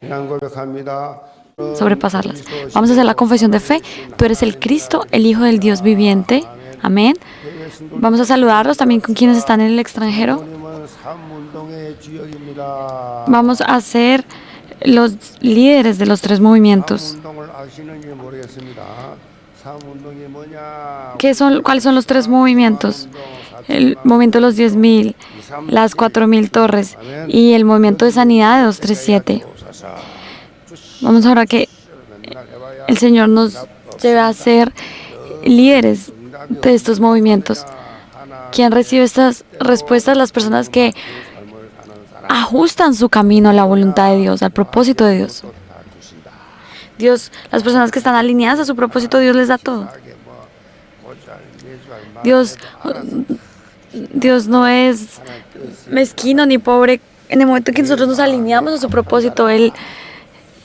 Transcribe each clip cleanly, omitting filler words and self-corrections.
sobrepasarlas. Vamos a hacer la confesión de fe. Tú eres el Cristo, el Hijo del Dios viviente. Amén. Vamos a saludarlos también con quienes están en el extranjero. Vamos a ser los líderes de los tres movimientos. ¿Cuáles son los tres movimientos? El movimiento de los 10.000, las 4.000 torres y el movimiento de sanidad de 237. Vamos ahora que el Señor nos lleve a ser líderes de estos movimientos. ¿Quién recibe estas respuestas? Las personas que ajustan su camino a la voluntad de Dios, al propósito de Dios. Las personas que están alineadas a su propósito, Dios les da todo. Dios no es mezquino ni pobre. En el momento en que nosotros nos alineamos a su propósito, Él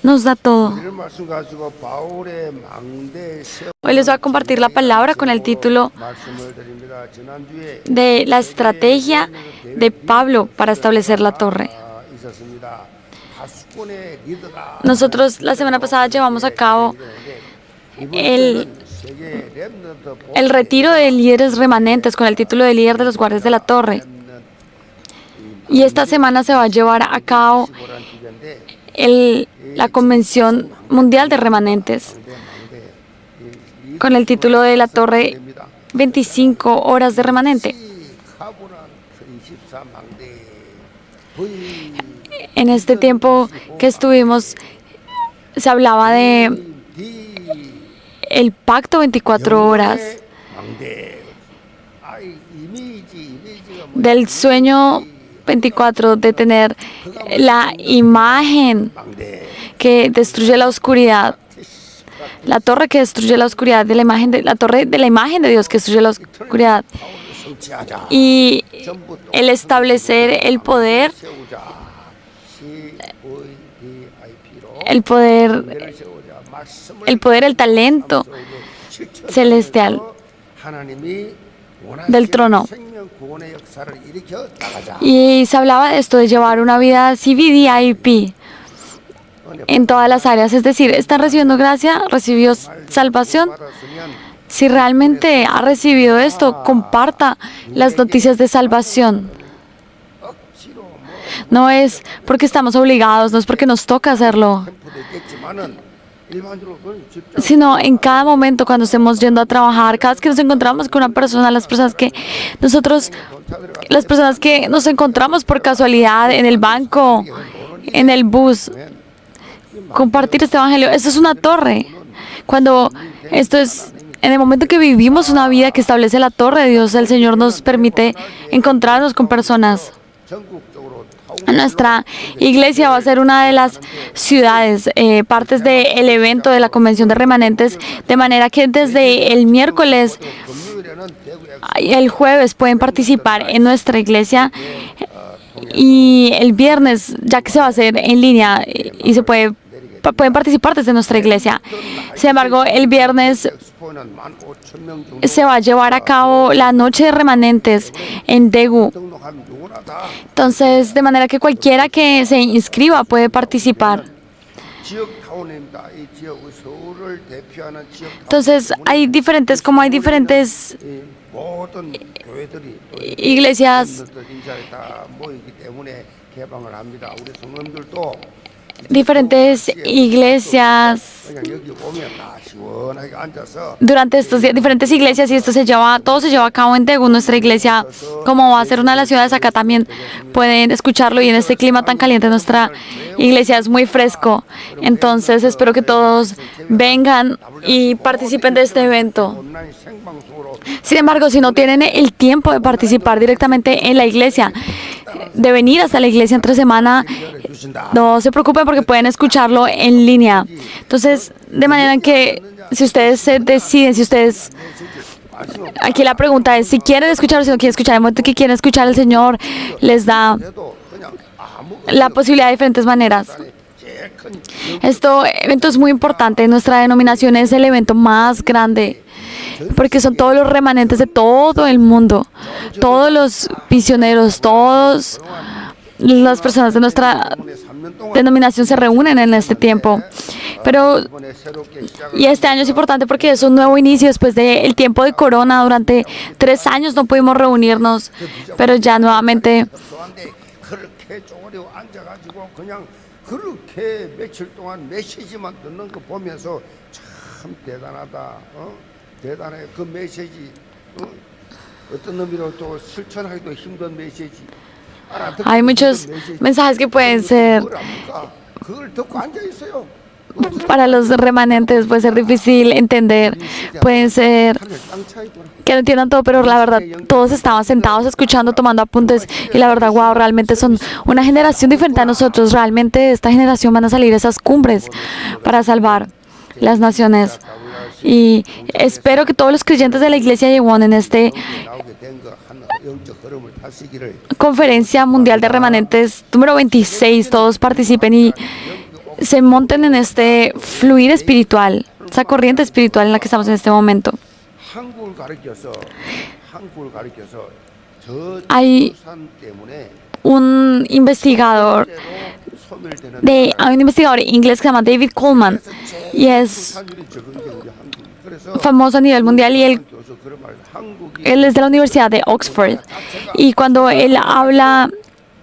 nos da todo. Hoy les voy a compartir la palabra con el título de la estrategia de Pablo para establecer la torre. Nosotros la semana pasada llevamos a cabo el retiro de líderes remanentes con el título de líder de los guardias de la torre. Y esta semana se va a llevar a cabo la Convención Mundial de Remanentes con el título de la torre 25 horas de remanente. En este tiempo que estuvimos, se hablaba de el pacto 24 horas, del sueño 24, de tener la imagen que destruye la oscuridad, la torre que destruye la oscuridad, la torre de la imagen de Dios que destruye la oscuridad, y el establecer el poder, el talento celestial del trono. Y se hablaba de esto, de llevar una vida CVDIP en todas las áreas. Es decir, ¿están recibiendo gracia? ¿Recibió salvación? Si realmente ha recibido esto, comparta las noticias de salvación. No es porque estamos obligados, no es porque nos toca hacerlo, sino en cada momento cuando estemos yendo a trabajar, cada vez que nos encontramos con una persona, las personas que nos encontramos por casualidad en el banco, en el bus, compartir este evangelio. Esto es una torre. En el momento que vivimos una vida que establece la torre de Dios, el Señor nos permite encontrarnos con personas. Nuestra iglesia va a ser una de las ciudades, partes del evento de la Convención de Remanentes, de manera que desde el miércoles y el jueves pueden participar en nuestra iglesia, y el viernes, ya que se va a hacer en línea y pueden participar desde nuestra iglesia. Sin embargo, el viernes se va a llevar a cabo la noche de remanentes en Daegu. Entonces, de manera que cualquiera que se inscriba puede participar. Entonces, hay diferentes iglesias, durante estos días, diferentes iglesias, y todo se lleva a cabo en Daegu. Nuestra iglesia, como va a ser una de las ciudades acá, también pueden escucharlo, y en este clima tan caliente nuestra iglesia es muy fresco. Entonces espero que todos vengan y participen de este evento. Sin embargo, si no tienen el tiempo de participar directamente en la iglesia, de venir hasta la iglesia entre semana, no se preocupen porque pueden escucharlo en línea. Entonces, de manera que si ustedes se deciden, aquí la pregunta es si quieren escuchar o si no quieren escuchar. En el momento que quieren escuchar, el Señor les da la posibilidad de diferentes maneras. Este evento es muy importante. Nuestra denominación es el evento más grande, porque son todos los remanentes de todo el mundo, todos los misioneros, todas las personas de nuestra denominación se reúnen en este tiempo. Pero, y este año es importante porque es un nuevo inicio después del tiempo de corona. Durante 3 años no pudimos reunirnos, pero ya nuevamente 그렇게 쪼그려 앉아가지고 그냥 그렇게 며칠 동안 메시지만 듣는 거 보면서 참 대단하다. 대단해. 그 메시지 어떤 의미로 또 실천하기도 힘든 메시지. hay muchos mensajes que pueden ser 그걸 듣고 앉아 있어요. para los remanentes, puede ser difícil entender, pueden ser que no entiendan todo, pero la verdad, todos estaban sentados escuchando, tomando apuntes, y la verdad, wow, realmente son una generación diferente a nosotros. Realmente de esta generación van a salir esas cumbres para salvar las naciones. Y espero que todos los creyentes de la iglesia Yewon en este conferencia mundial de remanentes número 26, todos participen y se monten en este fluir espiritual, esa corriente espiritual en la que estamos en este momento. Hay un investigador inglés que se llama David Coleman y es famoso a nivel mundial, y él es de la Universidad de Oxford, y cuando él habla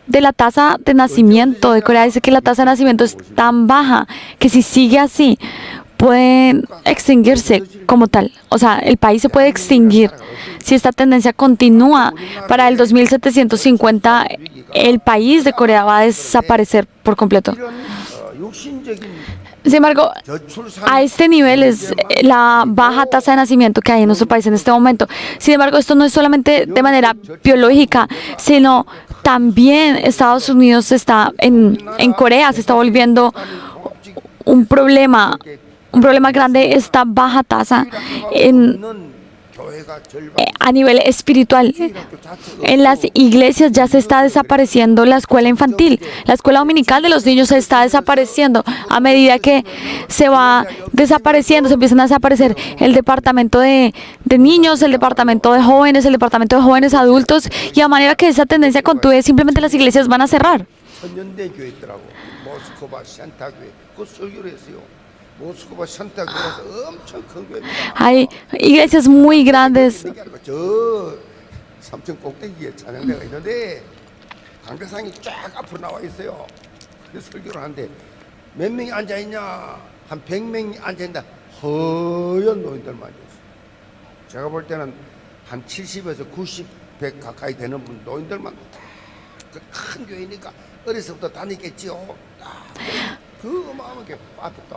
de la tasa de nacimiento de Corea, dice que la tasa de nacimiento es tan baja que si sigue así pueden extinguirse como tal. O sea, el país se puede extinguir. Si esta tendencia continúa, para el 2750 el país de Corea va a desaparecer por completo. Sin embargo, a este nivel es la baja tasa de nacimiento que hay en nuestro país en este momento. Sin embargo, esto no es solamente de manera biológica, sino también Estados Unidos está en Corea se está volviendo un problema grande, esta baja tasa a nivel espiritual. En las iglesias ya se está desapareciendo la escuela infantil, la escuela dominical de los niños se está desapareciendo. A medida que se va desapareciendo, se empiezan a desaparecer el departamento de niños, el departamento de jóvenes adultos, y a manera que esa tendencia continúe, simplemente las iglesias van a cerrar. Hay iglesias muy grandes. 제가 볼 때는 한 70에서 90, 100 가까이 되는 분, 노인들만 큰 교회니까 어려서부터 다니겠지요. 그 마음에 빠졌다.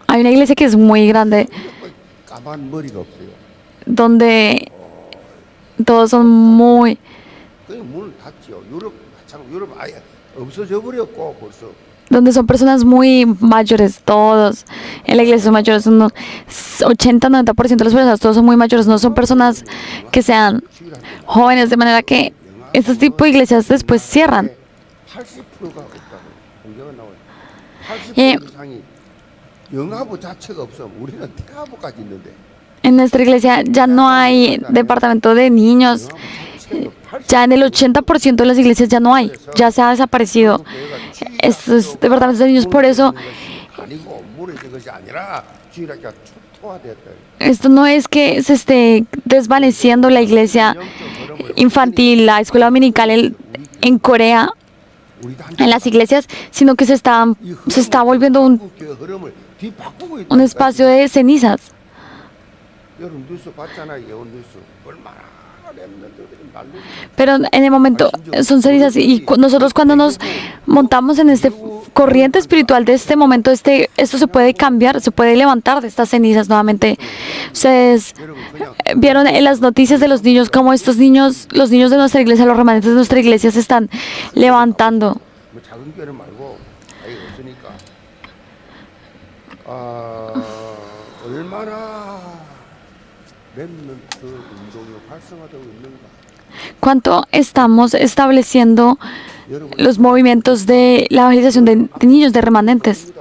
Hay una iglesia que es muy grande, 까만 머리가 없어요. donde todos son muy 그 문을 닫지요. 유럽 아예 없어져 버렸고 벌써. donde son personas muy mayores, todos en la iglesia son mayores, 80-90% de las personas, todos son muy mayores, no son personas que sean jóvenes, de manera que estos tipos de iglesias después cierran. 80%가 없다고 공개가 나와요. 80% 이상이 영아부 자체가 없어. 우리는 태아부까지 있는데. En nuestra iglesia ya no hay departamento de niños. Ya en el 80% de las iglesias ya no hay, ya se ha desaparecido estos departamentos de niños. Por eso, esto no es que se esté desvaneciendo la iglesia infantil, la escuela dominical en Corea, en las iglesias, sino que se está volviendo un espacio de cenizas. Pero en el momento son cenizas, y nosotros cuando nos montamos en este corriente espiritual de este momento, esto se puede cambiar, se puede levantar de estas cenizas nuevamente. Ustedes vieron en las noticias de los niños cómo estos niños, los niños de nuestra iglesia, los remanentes de nuestra iglesia se están levantando. ¿Cuánto estamos estableciendo los movimientos de la evangelización de niños, de remanentes?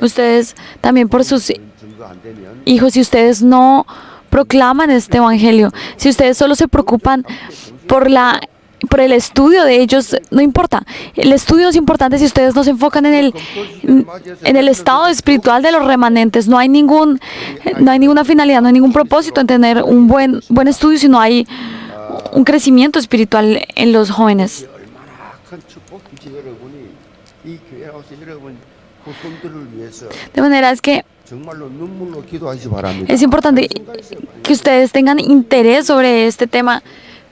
Ustedes también por sus hijos, si ustedes no proclaman este evangelio, si ustedes solo se preocupan por la por el estudio de ellos, no importa. El estudio es importante si ustedes no se enfocan en el estado espiritual de los remanentes. No hay ninguna finalidad, no hay ningún propósito en tener un buen estudio si no hay un crecimiento espiritual en los jóvenes. 얼마나 큰 축복인지 여러분이 이 교회 나와서 여러분 후손들을 위해서 De manera es que 정말로 눈물로 기도하시 바랍니다. es importante que ustedes tengan interés sobre este tema,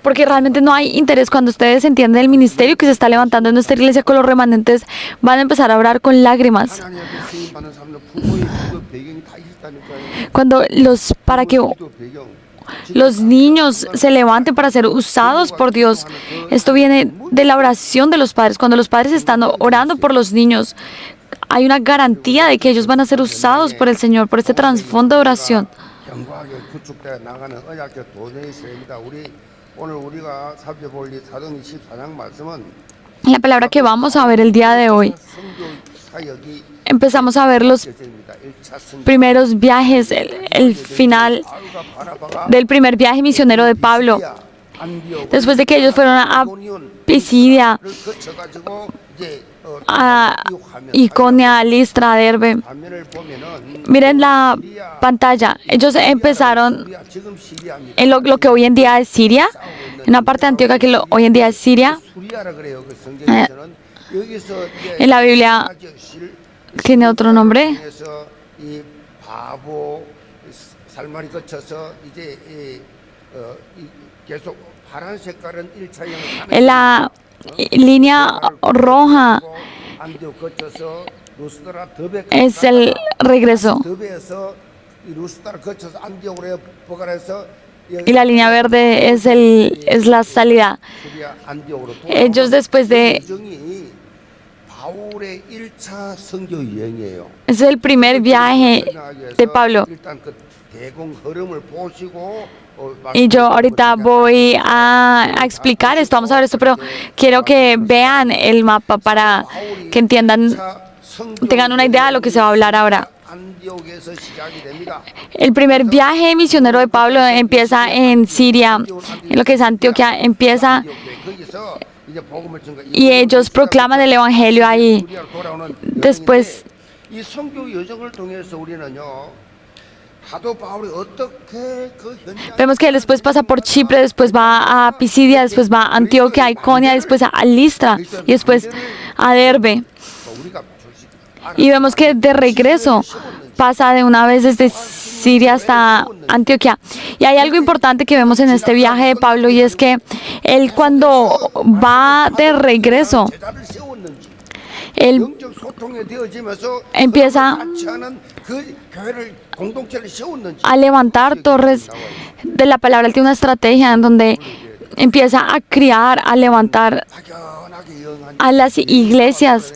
porque realmente no hay interés. Cuando ustedes entienden el ministerio que se está levantando en nuestra iglesia con los remanentes, van a empezar a orar con lágrimas. 하나님 앞에 쓰임 받는 사람들 부모의 기도 배경이 다 있다니까요. Cuando para que 기도 배경. los niños se levanten para ser usados por Dios, esto viene de la oración de los padres. Cuando los padres están orando por los niños, hay una garantía de que ellos van a ser usados por el Señor, por este trasfondo de oración. 견고하게 구축되어 나가는 언약적 도전이 있습니다. 오늘 우리가 살펴볼 이 사도행전 14장 말씀은 La palabra que vamos a ver el día de hoy, 선교 사역이 empezamos a ver los 되십니다. 1차 선교 primeros viajes, el final 바울과 바나바가 del primer viaje misionero de Pablo. 안디옥 Después de que ellos fueron a Pisidia, 거쳐가지고 이제 a Iconia, Listra, Derbe. 화면을 보면은 Miren la pantalla. Ellos empezaron 우리가 지금 시리아입니다. en lo que hoy en día es Siria, en una parte de Antioquia que hoy en día es Siria. 수리아라 그래요. 그 성경에서는 여기서 이제 En la Biblia tiene otro nombre. 그래서 이 바보 살마리 거쳐서 이제 계속 파란 색깔은 1차 En la línea roja 안디옥 거쳐서 루스드라 더베 es el regreso 더베에서 이 루스드라 거쳐서 안디옥으로 버가해서 y la línea verde es la salida. 수리아 안디옥으로 Ellos después de 정이 바울의 1차 선교 여행이에요. es el primer viaje de Pablo. 일단 그 대공 흐름을 보시고 Y yo ahorita voy a explicar esto, vamos a ver esto, pero quiero que vean el mapa para que entiendan, tengan una idea de lo que se va a hablar ahora. 안디옥에서 시작이 됩니다. El primer viaje misionero de Pablo empieza en Siria, en lo que es Antioquia, empieza 거기서 이제 복음을 전가 y ellos proclaman el evangelio ahí. Después 이 선교 여정을 통해서 우리는요. 사도 바울이 어떻게 그 현장 vemos que él después pasa por Chipre, después va a Pisidia, después va a Antioquia, a Iconia, después a Listra y después a Derbe. 우리가 솔직히 Y vemos que de regreso pasa de una vez desde Siria hasta Antioquia. Y hay algo importante que vemos en este viaje de Pablo, y es que él cuando va de regreso, 제자를 세웠는지 él 영적 소통에 되어지면서 empieza 같이 하는 그 교회를 공동체를 세웠는지 a levantar torres de la palabra. Él tiene una estrategia en donde empieza a criar, a levantar 막연하게 영한 a las iglesias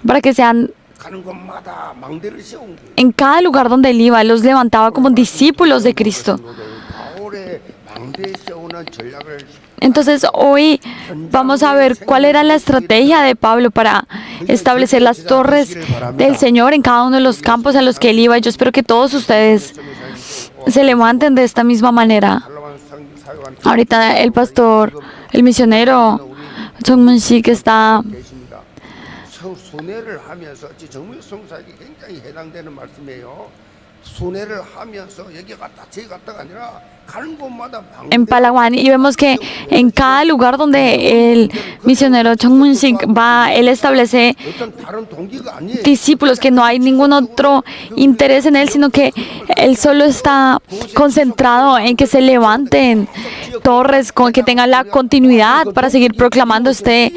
para que sean 가는 곳마다 망대를 세운 게 en cada lugar donde él iba, él los levantaba como discípulos de Cristo. 바울의 망대 세우는 전략을 Entonces hoy vamos a ver cuál era la estrategia de Pablo para establecer las torres del Señor en cada uno de los campos a los que él iba. Yo espero que todos ustedes se levanten de esta misma manera. 사용한 Ahorita el pastor, el misionero Jong-mun Sik que está 계십니다. 순회를 하면서 정말 성사에게 굉장히 해당되는 말씀이에요. 순회를 하면서 여기 갔다 저기 갔다가 아니라 가는 곳마다 en Palawan, y vemos que en cada lugar donde el misionero Jong-mun Sik va, él establece 어떤 다른 동기가 아니에요. discípulos, que no hay ningún otro interés en él, sino que él solo está concentrado en que se levanten torres, con que tengan la continuidad para seguir proclamando este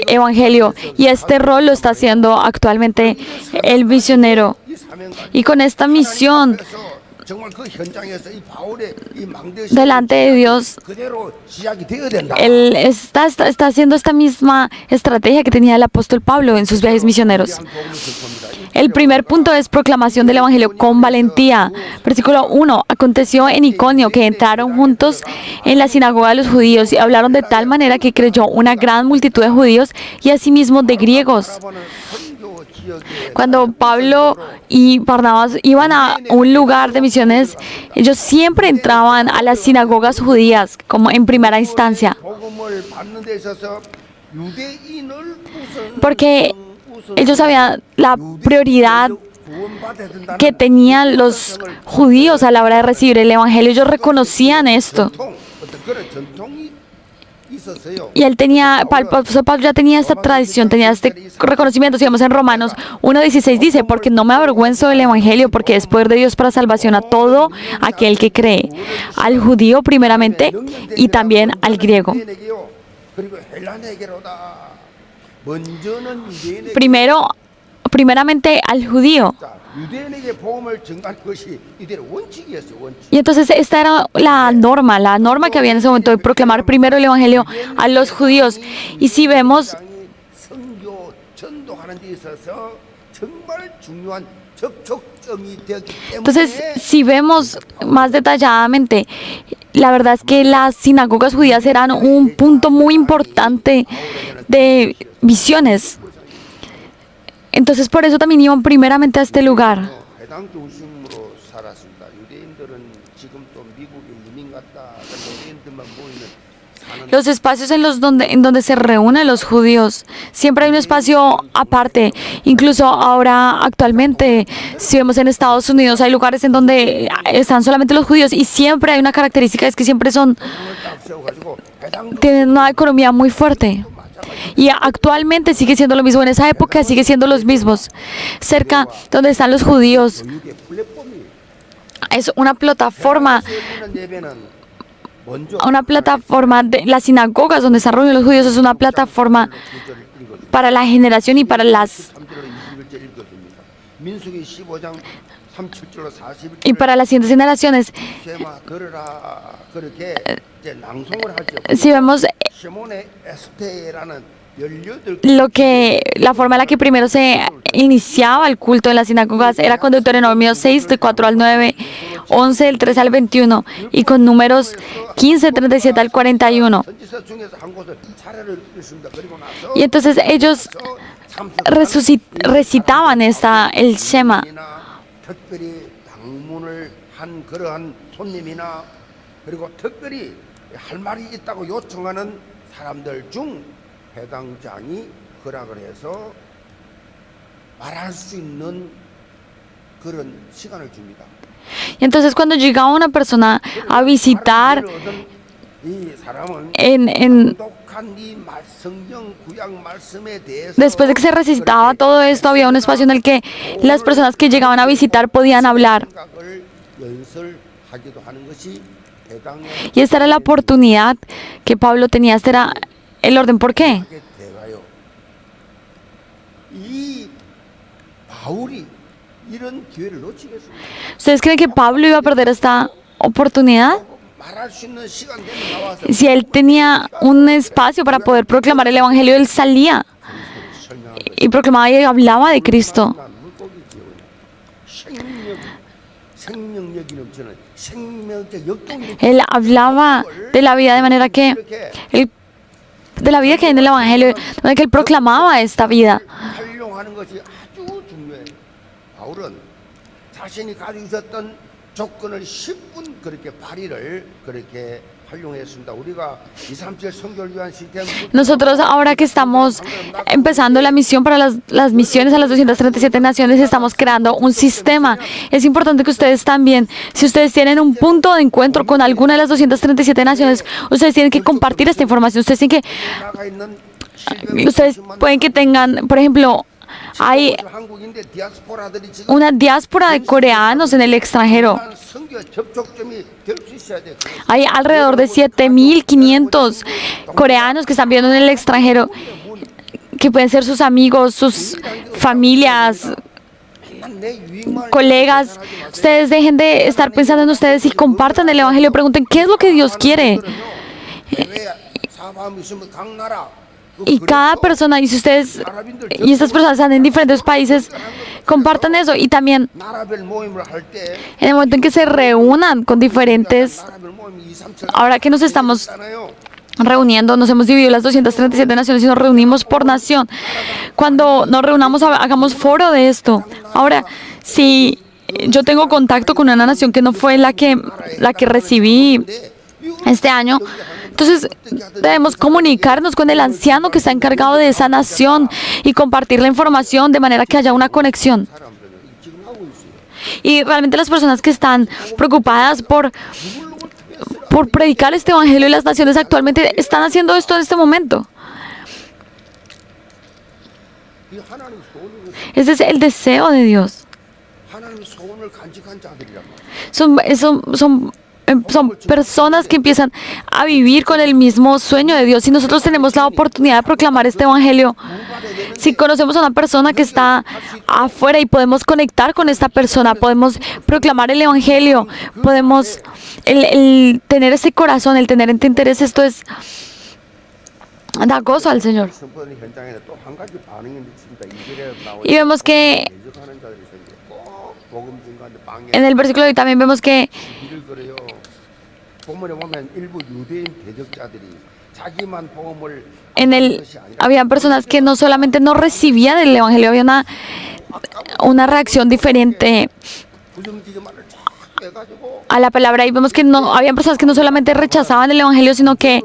evangelio. Y este rol lo está haciendo actualmente el misionero. 이 사명감 Y con esta misión 그래서 정말 그 현장에서 이 바울의 이 망대 delante de Dios, 그대로 시작이 되어야 된다. él está haciendo esta misma estrategia que tenía el apóstol Pablo en sus viajes misioneros. 복음을 전합니다. El primer punto es proclamación del evangelio con valentía. Versículo 1. Aconteció en Iconio que entraron juntos en la sinagoga de los judíos y hablaron de tal manera que creyó una gran multitud de judíos y asimismo de griegos. 바라보는 선교 Cuando Pablo y Barnabas iban a un lugar de misiones, ellos siempre entraban a las sinagogas judías como en primera instancia, 복음을 받는 데 있어서 유대인을 porque ellos sabían la prioridad que tenían los judíos a la hora de recibir el evangelio. Ellos reconocían esto. 그런 전통이 있었어요. Y él tenía, apóstol Pablo ya tenía esta tradición, tenía este reconocimiento. Si vemos en Romanos 1:16 dice, porque no me avergüenzo del evangelio, porque es poder de Dios para salvación a todo aquel que cree, al judío primeramente y también al griego. 유대인에게요. 그리고 헬라인에게로다. 먼저는 유대인에게 Primeramente al judío. 유대인에게 복음을 전가하는 것이 이들의 원칙이었어요. 원칙. Y entonces esta era la norma que había en ese momento de proclamar primero el evangelio a los judíos. Y si vemos 선교 전도하는 데 있어서 정말 중요한 접촉점이 되었기 Entonces, 때문에 si vemos más detalladamente, la verdad es que las sinagogas judías eran un punto muy importante de misiones. Entonces, por eso también iban primeramente a este lugar. 해당 중심으로 살았습니다. 유대인들은 지금 또 미국에 이민 갔다 유대인들만 모이는 사는 Los espacios en donde se reúnen los judíos, siempre hay un espacio aparte. Incluso ahora, actualmente, si vemos en Estados Unidos, hay lugares en donde están solamente los judíos y siempre hay una característica, es que siempre 딱 세워가지고 해당 tienen una economía muy fuerte. Y actualmente sigue siendo lo mismo, en esa época sigue siendo los mismos. Cerca donde están los judíos, 유대 플랫폼이 es una plataforma 예배는 먼저 de las sinagogas donde están reunidos los judíos, es una plataforma para la generación y para las 3절로 21절 읽어줍니다. 민수기 15장 37절로 41절 y para las siguientes generaciones. 쉐마 들으라 그렇게 이제 낭송을 하죠. Si vemos 시몬의 에스테라는 18 la forma en la que primero se iniciaba el culto en las sinagogas era con Deuteronomio 6, de 4 al 9, 11, del 3 al 21, y con números 15, 37 al 41. 선지서 중에서 한 곳을 차례를 읽습니다. 그리고 나서 Y entonces ellos recitaban el Shema. 특별히 방문을 한 그러한 손님이나 그리고 특별히 할 말이 있다고 요청하는 사람들 중 회당장이 허락을 해서 말할 수 있는 그런 시간을 줍니다. Y entonces cuando llegaba una persona a visitar 이 사람은 en 독한 이 성경 구약 말씀에 대해서 después de que se recitaba todo esto, había un espacio en el que las personas que llegaban a visitar podían hablar. 생각을 연설하기도 하는 것이 해당의 Y esta era la oportunidad que Pablo tenía, este era el orden. ¿Por qué? 대가요. 이 바울이 이런 기회를 놓치겠습니까? ¿Ustedes creen que Pablo iba a perder esta oportunidad? 말할 수 있는 시간 되면 나와서 Si él tenía un espacio para poder proclamar el evangelio, él salía 설명하고 y proclamaba y hablaba de Cristo. 물고기 기운이 생명력이 넘치는 생명적 역동이 Él hablaba de la vida de manera que de la vida que hay en el evangelio, de manera que él proclamaba esta vida. 활용하는 것이 아주 중요해요. 바울은 자신이 가지고 있었던 조건을 10분 그렇게 발휘를 그렇게 활용했습니다. 우리가 2, 3절 선교를 위한 시스템 Nosotros ahora que estamos empezando la misión para las misiones a las 237 naciones, estamos creando un sistema. Es importante que ustedes también, si ustedes tienen un punto de encuentro con alguna de las 237 naciones, ustedes tienen que compartir esta información. 나가 있는 Ustedes pueden que tengan, por ejemplo, hay 한국인데 디아스포라들이 지금 una diáspora de coreanos en el extranjero. 선교 접촉점이 될 수 있어야 돼. Hay alrededor de 7.500 coreanos que están viviendo en el extranjero, que pueden ser sus amigos, sus familias, 맨날 내 유익만 colegas. Ustedes dejen de estar pensando en ustedes y compartan el evangelio. Pregunten qué es lo que Dios quiere. 해외 사방이 있으면 각 나라 Y cada persona, y si ustedes y estas personas están en diferentes países, compartan eso. Y también 나라별 모임을 할 때 en el momento en que se reúnan con diferentes, 나라별 모임 2, 3천 ahora que nos estamos 있잖아요. reuniendo, nos hemos dividido las 237 naciones y nos reunimos por nación. Cuando nos reunamos, hagamos foro de esto. Ahora, si yo tengo contacto con una nación que no fue la que recibí este año, entonces debemos comunicarnos con el anciano que está encargado de esa nación y compartir la información de manera que haya una conexión. Y realmente las personas que están preocupadas por predicar este evangelio en las naciones actualmente están haciendo esto en este momento. Ese es el deseo de Dios. Son personas que empiezan a vivir con el mismo sueño de Dios. Si nosotros tenemos la oportunidad de proclamar este evangelio, si conocemos a una persona que está afuera y podemos conectar con esta persona, podemos proclamar el evangelio, podemos el tener ese corazón, el tener este interés, esto es da gozo al Señor. Y vemos que en el versículo de hoy también vemos que había personas que no solamente no recibían el evangelio, había una reacción diferente a la palabra, y vemos que no habían personas que no solamente rechazaban el evangelio, sino que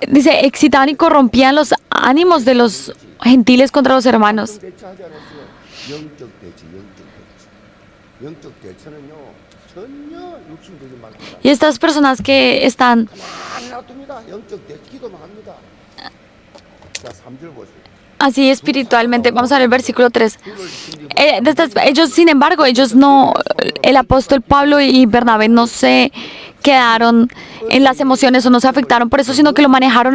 dice excitaban y corrompían los ánimos de los gentiles contra los hermanos. Y estas personas que están así espiritualmente, vamos a ver el versículo 3. Ellos, sin embargo, el apóstol Pablo y Bernabé no se quedaron en las emociones o no se afectaron por eso, sino que lo manejaron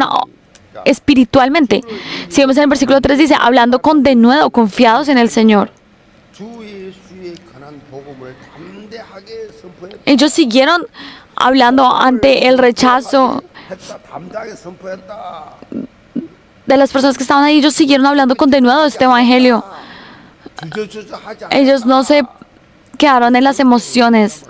espiritualmente. Si vemos en el versículo 3 dice, hablando con denuedo, confiados en el Señor. Ellos siguieron hablando ante el rechazo de las personas que estaban ahí. Ellos siguieron hablando con denuedo este evangelio. Ellos no se quedaron en las emociones.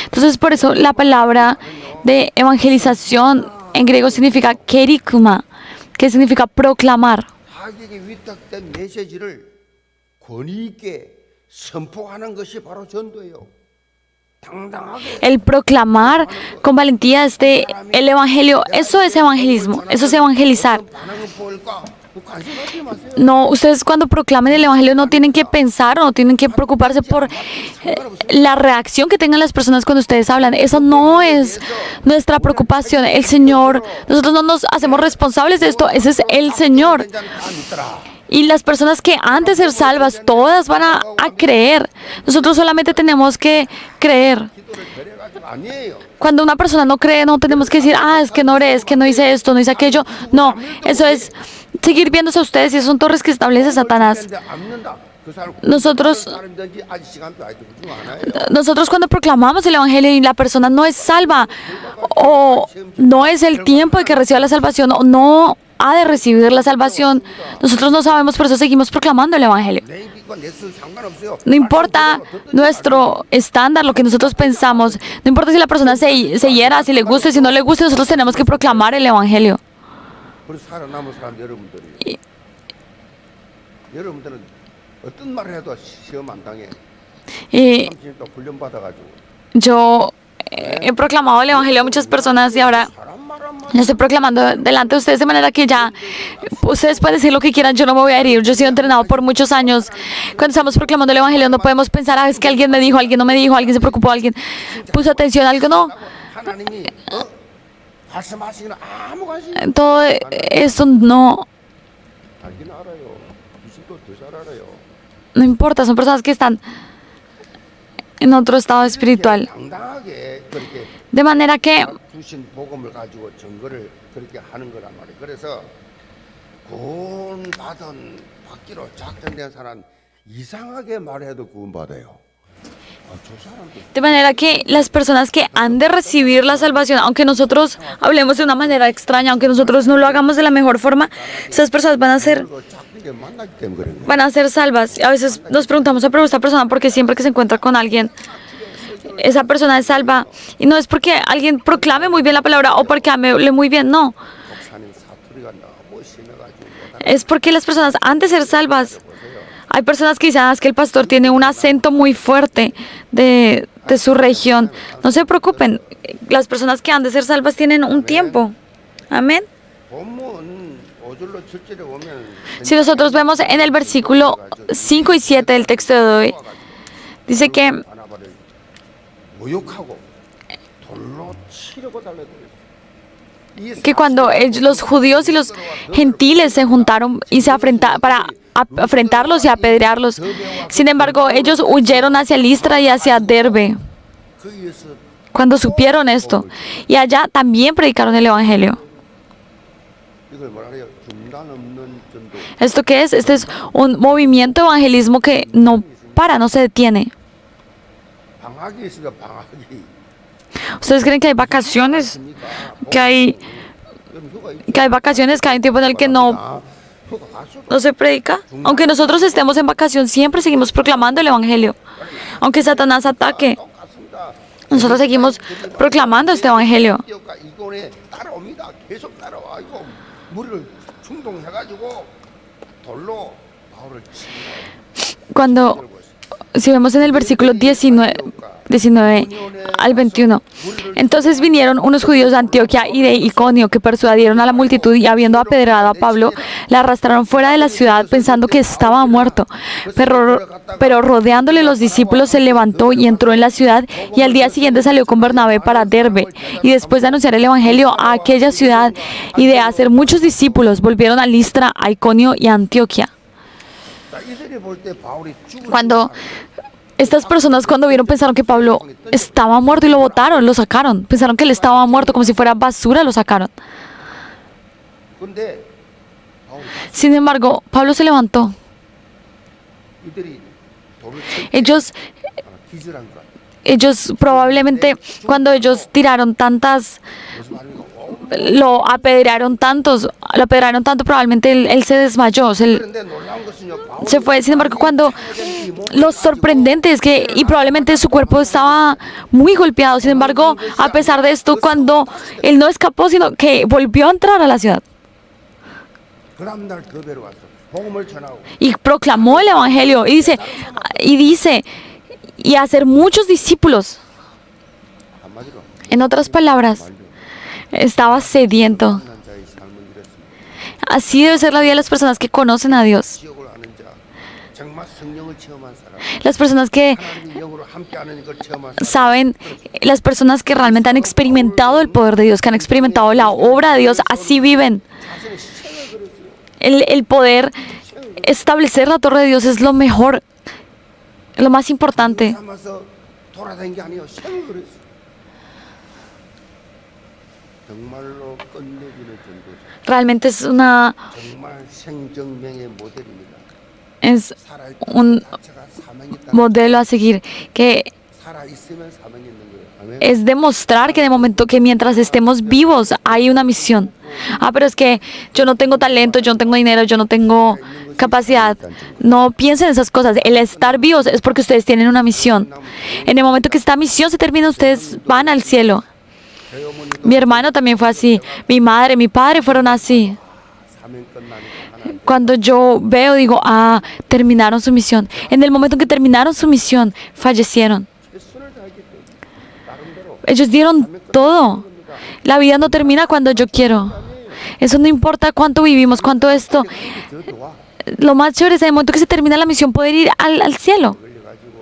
Entonces, por eso la palabra de evangelización en griego significa kerygma, que significa proclamar. El proclamar con valentía el evangelio, eso es evangelismo, eso es evangelizar. No, ustedes cuando proclamen el evangelio no tienen que pensar o no tienen que preocuparse por la reacción que tengan las personas cuando ustedes hablan. Eso no es nuestra preocupación. El Señor, nosotros no nos hacemos responsables de esto, ese es el Señor. Y las personas que han de ser salvas, todas van a creer. Nosotros solamente tenemos que creer. Cuando una persona no cree, no tenemos que decir, es que no oré, es que no hice esto, no hice aquello. No, eso es seguir viéndose a ustedes y esos son torres que establece Satanás. Nosotros cuando proclamamos el evangelio y la persona no es salva o no es el tiempo de que reciba la salvación o no ha de recibir la salvación, nosotros no sabemos, por eso seguimos proclamando el evangelio. No importa nuestro estándar, lo que nosotros pensamos, no importa si la persona se hiera, si le guste, si no le guste, nosotros tenemos que proclamar el evangelio. Y yo he proclamado el evangelio a muchas personas y ahora lo estoy proclamando delante de ustedes de manera que ya ustedes pueden decir lo que quieran, yo no me voy a herir. Yo he sido entrenado por muchos años. Cuando estamos proclamando el evangelio no podemos pensar, es que alguien me dijo, alguien no me dijo, alguien se preocupó, alguien puso atención, algo no. Todo eso no importa, son personas que están en otro estado espiritual. De manera que las personas que han de recibir la salvación, aunque nosotros hablemos de una manera extraña, aunque nosotros no lo hagamos de la mejor forma, esas personas van a ser salvas. A veces nos preguntamos, pero esta persona, porque siempre que se encuentra con alguien esa persona es salva. Y no es porque alguien proclame muy bien la palabra o porque hable muy bien, no. 목사님 사투리가 너무 심해가지고 Es porque las personas han de ser salvas. Hay personas que dicen que el pastor tiene un acento muy fuerte de su región. No se preocupen, las personas que han de ser salvas tienen un tiempo. Amén. 본문 5절로 7절에 보면 Si nosotros vemos en el versículo 5 y 7 del texto de hoy, dice que 바나바를 모욕하고 돌로 치려고 달래더랬어요. cuando los judíos y los gentiles se juntaron y se para afrentarlos y apedrearlos, sin embargo, ellos huyeron hacia Listra y hacia Derbe 거기에서 cuando supieron esto. Y allá también predicaron el evangelio. 이걸 뭐라 그래요? 중단 없는 전도. ¿Esto qué es? Este es un movimiento evangelismo que no para, no se detiene. 방학이 있으니까 방학이 ¿Ustedes creen que hay vacaciones? Que hay vacaciones, que hay un tiempo en el que no se predica. Aunque nosotros estemos en vacación, siempre seguimos proclamando el evangelio. Aunque Satanás ataque, 똑같습니다. nosotros seguimos proclamando este evangelio. 기업가 이권에 따라옵니다. 계속 따라와. 이거 무리를 충동해가지고 돌로 바울을 치고 Cuando, si vemos en el versículo 19 al 21, entonces vinieron unos judíos de Antioquía y de Iconio que persuadieron a la multitud y habiendo apedreado a Pablo, le arrastraron fuera de la ciudad pensando que estaba muerto. Pero rodeándole los discípulos se levantó y entró en la ciudad y al día siguiente salió con Bernabé para Derbe. Y después de anunciar el evangelio a aquella ciudad y de hacer muchos discípulos, volvieron a Listra, a Iconio y a Antioquía. 자, 이들이 볼 때 바울이 죽은 Cuando estas personas cuando vieron pensaron que Pablo estaba muerto y lo botaron, lo sacaron. Pensaron que él estaba muerto como si fuera basura, lo sacaron. 근데 바울이 Sin embargo, Pablo se levantó. 이들이 돌을 칠 Ellos 기절한 것. ellos probablemente cuando ellos tiraron tantas, 무슨 말입니까? lo apedrearon tanto, probablemente él se desmayó, 그런데 놀라운 것은요. 바울이 se fue. Sin embargo, cuando lo sorprendente es que, y probablemente su cuerpo estaba muy golpeado, sin embargo, a pesar de esto, cuando él no escapó, sino que volvió a entrar a la ciudad 그 다음날 더베로 가서 복음을 전하고 y proclamó el evangelio y dice, y hacer muchos discípulos. 한마디로 En otras palabras, estaba sediento. 만난 자의 삶을 이뤘습니다. Así debe ser la vida de las personas que conocen a Dios. 지옥을 아는 자, 정말 성령을 체험한 사람, Las personas que 하나님의 영으로 함께하는 걸 체험한 사람. saben, las personas que realmente han experimentado el poder de Dios, que han experimentado la obra de Dios, así viven. 자신의 시체를 그렸어요. El poder establecer la torre de Dios es lo mejor, lo más importante. 삼아서 돌아다닌 게 아니에요. 생을 그렸어요. 정말로 끝내주는 전도자. Realmente es 정말 생정명의 모델입니다. 살아있는 un 자체가 사명이 있다. modelo a seguir, que 살아있으면 사명이 있는 거예요. 아멘. es demostrar que de momento que mientras estemos vivos hay una misión. Pero es que yo no tengo talento, yo no tengo dinero, yo no tengo capacidad. No piensen en esas cosas. El estar vivos es porque ustedes tienen una misión. En el momento que esta misión se termina, ustedes van al cielo. 저희 어머니도 Mi hermano también fue así. Mi madre, mi padre fueron así. 사명 끝나니까 하나님 Cuando yo veo, digo, terminaron su misión. En el momento en que terminaron su misión, fallecieron. 최선을 다했기 때문에 나름대로 Ellos dieron todo. La vida no termina cuando yo quiero. Eso no importa cuánto vivimos, cuánto esto. 저 도와 Lo más chévere es en el momento que se termina la misión poder ir al cielo. 걸려가지고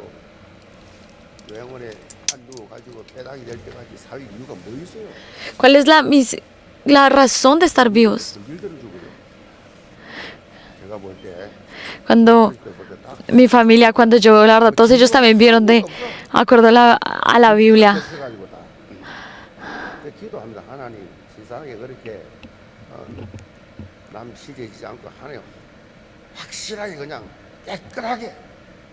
요양원에 안 누워가지고 배당이 될 때까지 살 이유가 뭐 있어요? ¿Cuál es la razón de estar vivos? 일들을 주거든. 제가 볼 때 Cuando mi familia, cuando yo, la verdad, todos ellos también vieron de acuerdo a la Biblia. 해가지고 다 기도합니다. 하나님 세상에 그렇게 남 시제지지 않고 하나님 확실하게 그냥 깨끗하게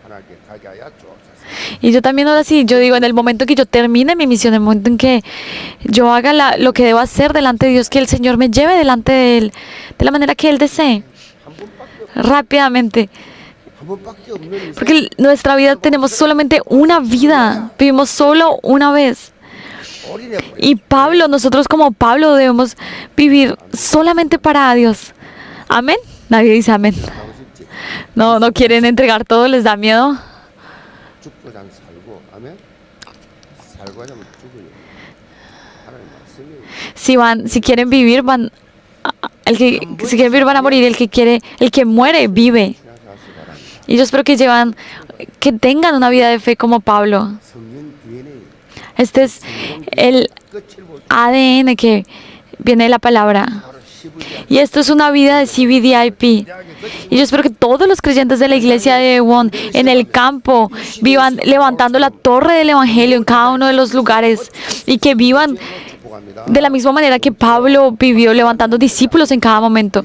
하나님께 가게 하여 주옵소서. Y yo también ahora sí, yo digo, en el momento que yo termine mi misión, en el momento en que yo haga lo que debo hacer delante de Dios, que el Señor me lleve delante de Él, de la manera que Él desee, 한 분밖에 rápidamente. 한 번밖에 없는 인생. Porque nuestra vida tenemos solamente una vida, vivimos solo una vez. 올인해 버려. Y Pablo, nosotros como Pablo debemos vivir solamente para Dios. Amén. Nadie dice amén. 하고 싶지. No quieren entregar todo, les da miedo. 죽고자 하면 살고, 아멘. 살고 하자면 죽어요. 하나님 말씀이. Si quieren vivir, si quieren vivir van a morir. El que muere, vive. 생각하시기 바랍니다. Y yo espero que tengan una vida de fe como Pablo. 성령 DNA Este es el 끝을 볼 ADN que viene de la palabra. 바로 CVD. Y esto es una vida de CVDIP. Y yo espero que todos los creyentes de la iglesia de Won en el campo vivan levantando la torre del evangelio en cada uno de los lugares y que vivan 축복합니다. de la misma manera que Pablo vivió levantando discípulos en cada momento,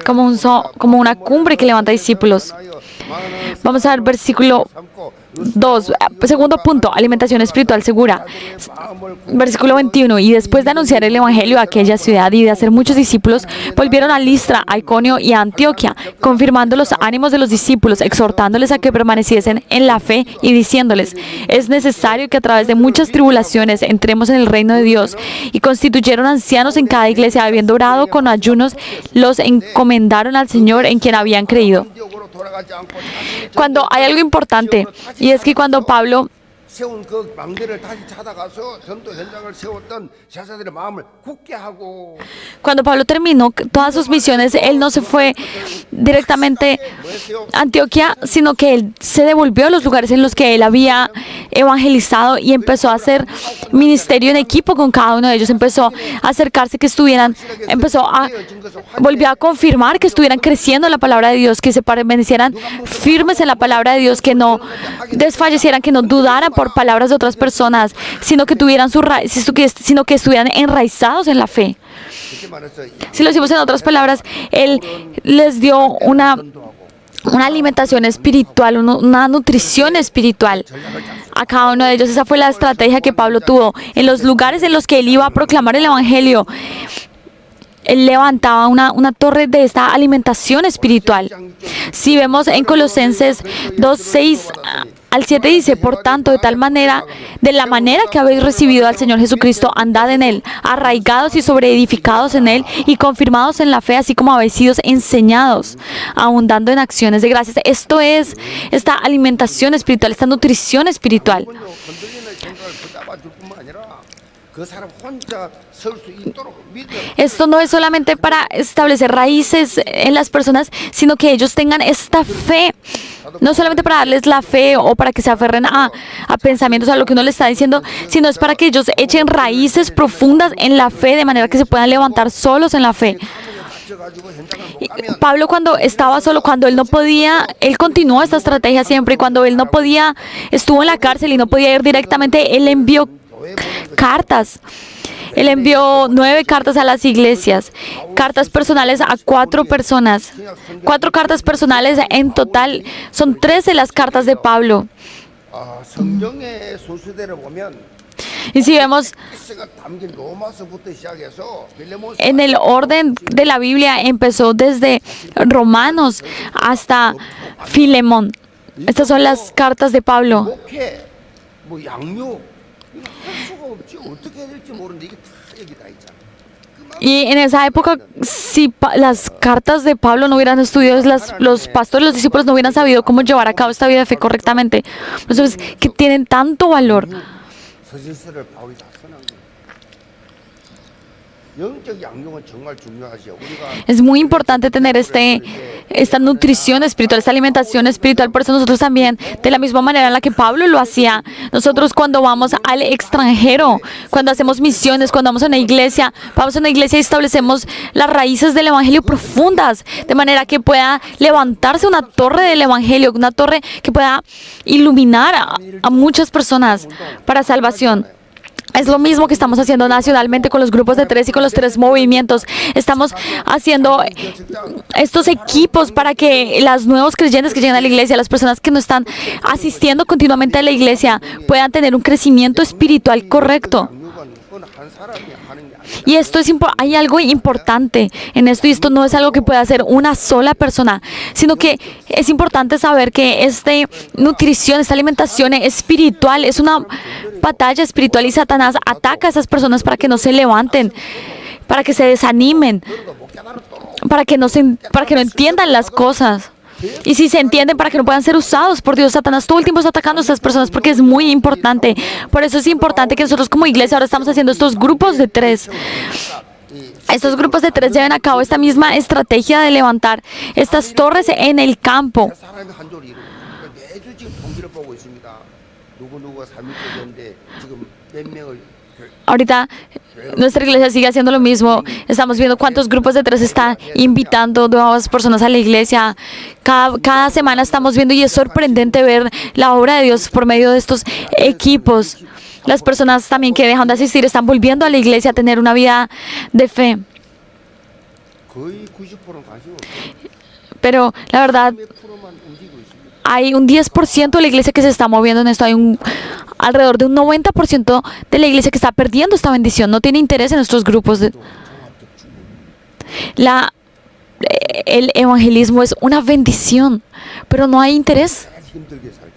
como una cumbre que levanta discípulos. Vamos a ver versículo 2, segundo punto, alimentación espiritual segura. Versículo 21, y después de anunciar el evangelio a aquella ciudad y de hacer muchos discípulos, volvieron a Listra, a Iconio y a Antioquia, confirmando los ánimos de los discípulos, exhortándoles a que permaneciesen en la fe y diciéndoles, es necesario que a través de muchas tribulaciones entremos en el reino de Dios. Y constituyeron ancianos en cada iglesia, habiendo orado con ayunos, los encomendaron al Señor en quien habían creído. Cuando hay algo importante, y es que cuando Pablo 세운 그 망대를 다시 찾아가서 전도 현장을 세웠던 제자들의 마음을 굳게 하고 Cuando Pablo terminó todas sus misiones, él no se fue directamente a Antioquia, sino que él se devolvió a los lugares en los que él había evangelizado y empezó a hacer ministerio en equipo con cada uno de ellos. Empezó a acercarse volvió a confirmar que estuvieran creciendo en la palabra de Dios, que se permanecieran firmes en la palabra de Dios, que no desfallecieran, que no dudaran por palabras de otras personas, sino que estuvieran enraizados en la fe. Si lo decimos en otras palabras, él les dio una alimentación espiritual, una nutrición espiritual a cada uno de ellos. Esa fue la estrategia que Pablo tuvo en los lugares en los que él iba a proclamar el evangelio. Él levantaba una torre de esta alimentación espiritual. Si vemos en Colosenses 2:6 al 7 dice, por tanto, de la manera que habéis recibido al Señor Jesucristo, andad en Él, arraigados y sobreedificados en Él y confirmados en la fe, así como habéis sido enseñados, abundando en acciones de gracias. Esto es esta alimentación espiritual, esta nutrición espiritual. Esto no es solamente para establecer raíces en las personas, sino que ellos tengan esta fe. No solamente para darles la fe o para que se aferren a pensamientos, a lo que uno les está diciendo, sino es para que ellos echen raíces profundas en la fe, de manera que se puedan levantar solos en la fe. Y Pablo, cuando estaba solo, cuando él no podía, él continuó esta estrategia siempre, y cuando él no podía, estuvo en la cárcel y no podía ir directamente, él envió cartas. Él envió 9 cartas a las iglesias, cartas personales a 4 personas. 4 cartas personales en total, son 13 las cartas de Pablo. 성경의 순서대로 보면 Y si vemos 기스가 담긴 로마서부터 시작해서 빌레몬서 en el orden de la Biblia, empezó desde Romanos hasta Filemón. Estas son las cartas de Pablo. 목회, 뭐 양육 이거 할 수가 없지. 어떻게 해야 될지 모르는데 이게 다 여기 다 있잖아. Y en esa época, si las cartas de Pablo no hubieran estudiado, los pastores, los discípulos no hubieran sabido cómo llevar a cabo esta vida de fe correctamente. Entonces, que tienen tanto valor. 서신서를 바울이 다 써놓은 거예요. 영적 양육은 정말 중요하죠. 우리가 Es muy importante tener esta nutrición espiritual, esta alimentación espiritual. Por eso nosotros también, de la misma manera en la que Pablo lo hacía, nosotros cuando vamos al extranjero, cuando hacemos misiones, cuando vamos a una iglesia y establecemos las raíces del evangelio profundas, de manera que pueda levantarse una torre del evangelio, una torre que pueda iluminar a muchas personas para salvación. Es lo mismo que estamos haciendo nacionalmente con los grupos de 3 y con los 3 movimientos. Estamos haciendo estos equipos para que los nuevos creyentes que llegan a la iglesia, las personas que no están asistiendo continuamente a la iglesia, puedan tener un crecimiento espiritual correcto. 양육은 어느 한 사람이 하는 게 아니라 Y esto hay algo importante en esto, y esto no es algo que pueda hacer una sola persona, sino que es importante saber que esta nutrición, esta alimentación espiritual es una batalla espiritual, y Satanás ataca a esas personas para que no se levanten, para que se desanimen, para que no entiendan las cosas. Y si se entienden, para que no puedan ser usados por Dios. Satanás todo el tiempo está atacando a estas personas porque es muy importante. Por eso es importante que nosotros como iglesia ahora estamos haciendo estos grupos de 3. Estos grupos de 3 lleven a cabo esta misma estrategia de levantar estas torres en el campo. 사람이 한 조를 이루고 매주 지금 통계를 보고 있습니다. 누구누구가 3일째 됐는데 지금 몇 명을 Ahorita nuestra iglesia sigue haciendo lo mismo. Estamos viendo cuántos grupos de 3 están invitando nuevas personas a la iglesia. Cada semana estamos viendo, y es sorprendente ver la obra de Dios por medio de estos equipos. Las personas también que dejan de asistir están volviendo a la iglesia a tener una vida de fe. 거의 90%는 관심 없어요. Pero la verdad, 100%만 움직이고 있습니다. hay un 10% de la iglesia que se está moviendo en esto. Hay alrededor de un 90% de la iglesia que está perdiendo esta bendición. No tiene interés en nuestros grupos. El evangelismo es una bendición, pero no hay interés. 매일 힘들게 살죠.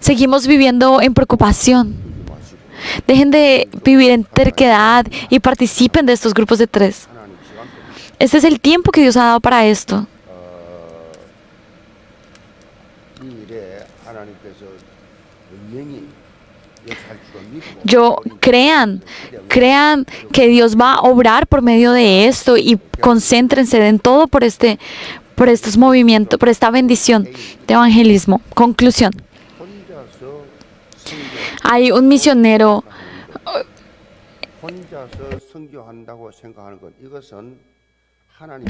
Seguimos viviendo en preocupación. 마시고 Dejen de vivir en terquedad y participen de estos grupos de 3. 하나님 시간 Este es el tiempo que Dios ha dado para esto. 이 일에 하나님께서 분명히 역사할 줄을 믿고 Yo crean que Dios va a obrar por medio de esto, y concéntrense en todo por estos movimientos, por esta bendición de evangelismo. Conclusión. 혼자서 Hay un misionero, 혼자서 선교한다고 생각하는 것, 이것은 하나님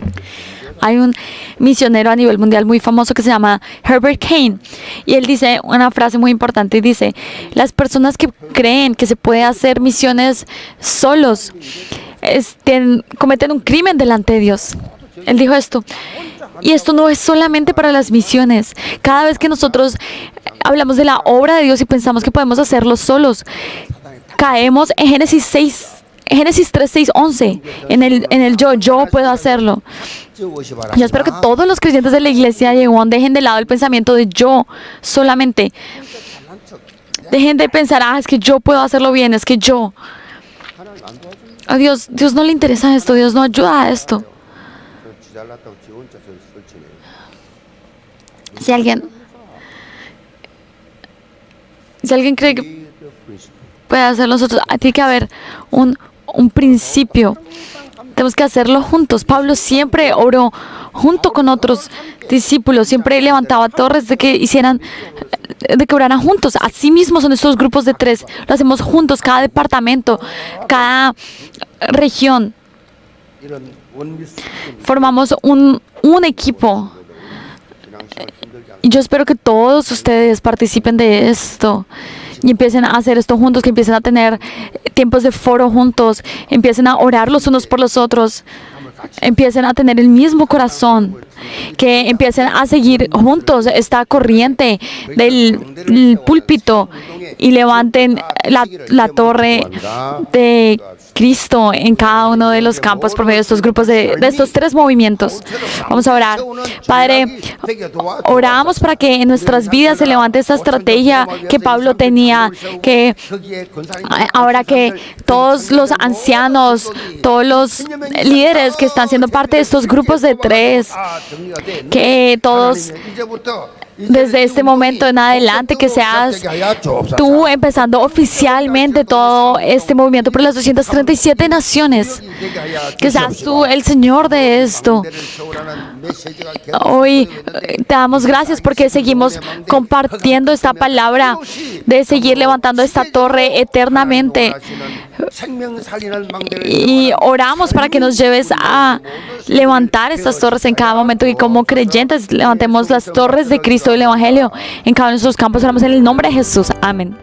hay un misionero a nivel mundial muy famoso que se llama Herbert Kane, y él dice una frase muy importante, y dice: las personas que creen que se puede hacer misiones solos cometen un crimen delante de Dios. Él dijo esto. Y esto no es solamente para las misiones. Cada vez que nosotros hablamos de la obra de Dios y pensamos que podemos hacerlo solos, caemos en Génesis 3, 6, 11, en el yo puedo hacerlo. Yo espero que todos los creyentes de la iglesia Yehuón dejen de lado el pensamiento de yo solamente. Dejen de pensar: es que yo puedo hacerlo bien, es que yo. A Dios no le interesa esto, Dios no ayuda a esto. 지잘났다고 지 혼자 설치네. Si alguien cree que puede hacerlo nosotros, tiene que haber un principio. Tenemos que hacerlo juntos. Pablo siempre oró junto con otros discípulos, siempre levantaba torres de que oraran juntos. Así mismo son estos grupos de 3. Lo hacemos juntos, cada departamento, cada región. 이런 Formamos un equipo. Y yo espero que todos ustedes participen de esto y empiecen a hacer esto juntos, que empiecen a tener tiempos de foro juntos, empiecen a orar los unos por los otros, empiecen a tener el mismo corazón, que empiecen a seguir juntos esta corriente del púlpito y levanten la torre de Cristo en cada uno de los campos por medio de estos grupos, de estos 3 movimientos. Vamos a orar. Padre, oramos para que en nuestras vidas se levante esta estrategia que Pablo tenía, que ahora que todos los ancianos, todos los líderes que están siendo parte de estos grupos de 3, que todos desde este momento en adelante, que seas tú empezando oficialmente todo este movimiento por las 237 naciones, que seas tú el Señor de esto. Hoy te damos gracias porque seguimos compartiendo esta palabra de seguir levantando esta torre eternamente. Y oramos para que nos lleves a levantar estas torres en cada momento, y como creyentes levantemos las torres de Cristo y el Evangelio en cada uno de nuestros campos. Oramos en el nombre de Jesús. Amén.